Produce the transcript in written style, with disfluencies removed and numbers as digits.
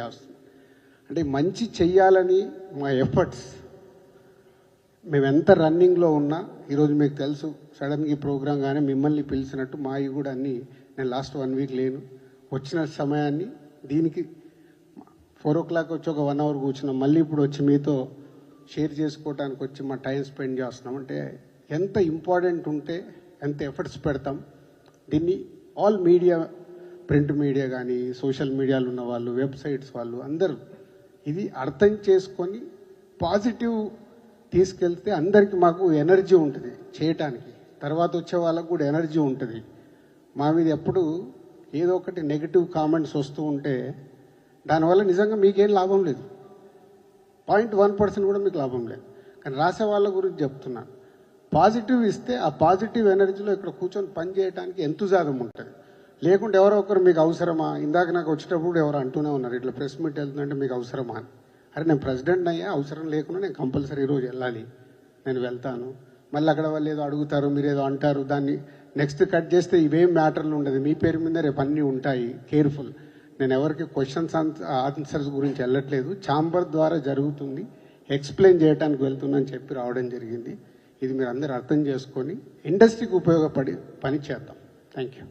అంటే మంచి చెయ్యాలని మా ఎఫర్ట్స్ మేము ఎంత రన్నింగ్లో ఉన్నా ఈరోజు మీకు తెలుసు సడన్గా ఈ ప్రోగ్రామ్ కానీ మిమ్మల్ని పిలిచినట్టు మావి కూడా అన్నీ నేను లాస్ట్ 1 వీక్ లేను వచ్చిన సమయాన్ని దీనికి 4 o'clock వచ్చి ఒక 1 hour కూర్చున్నాం మళ్ళీ ఇప్పుడు వచ్చి మీతో షేర్ చేసుకోవడానికి వచ్చి మా టైం స్పెండ్ చేస్తున్నాం అంటే ఎంత ఇంపార్టెంట్ ఉంటే ఎంత ఎఫర్ట్స్ పెడతాం దీన్ని ఆల్ మీడియా ప్రింట్ మీడియా కానీ సోషల్ మీడియాలో ఉన్న వాళ్ళు వెబ్సైట్స్ వాళ్ళు అందరూ ఇది అర్థం చేసుకొని పాజిటివ్ తీసుకెళ్తే అందరికీ మాకు ఎనర్జీ ఉంటుంది చేయటానికి తర్వాత వచ్చే వాళ్ళకు కూడా ఎనర్జీ ఉంటుంది మా మీద ఎప్పుడు ఏదో ఒకటి నెగిటివ్ కామెంట్స్ వస్తూ ఉంటే దానివల్ల నిజంగా మీకేం లాభం లేదు 0.1% కూడా మీకు లాభం లేదు కానీ రాసే వాళ్ళ గురించి చెప్తున్నాను పాజిటివ్ ఇస్తే ఆ పాజిటివ్ ఎనర్జీలో ఇక్కడ కూర్చొని పని చేయడానికి ఎంతుజాదం ఉంటుంది లేకుంటే ఎవరో ఒకరు మీకు అవసరమా ఇందాక నాకు వచ్చేటప్పుడు ఎవరు అంటూనే ఉన్నారు ఇట్లా ప్రెస్ మీట్ వెళ్తుందంటే మీకు అవసరమా అని అరే నేను ప్రెసిడెంట్ అయ్యా అవసరం లేకుండా నేను కంపల్సరీ ఈరోజు వెళ్ళాలి నేను వెళ్తాను మళ్ళీ అక్కడ వాళ్ళు ఏదో అడుగుతారు మీరు ఏదో అంటారు దాన్ని నెక్స్ట్ కట్ చేస్తే ఇవేం మ్యాటర్లు ఉండదు మీ పేరు మీద రేపు అన్నీ ఉంటాయి కేర్ఫుల్ నేను ఎవరికి క్వశ్చన్స్ ఆన్సర్స్ గురించి వెళ్ళట్లేదు ఛాంబర్ ద్వారా జరుగుతుంది ఎక్స్ప్లెయిన్ చేయడానికి వెళ్తుందని చెప్పి రావడం జరిగింది ఇది మీరు అందరూ అర్థం చేసుకొని ఇండస్ట్రీకి ఉపయోగపడి పని చేద్దాం థ్యాంక్ యూ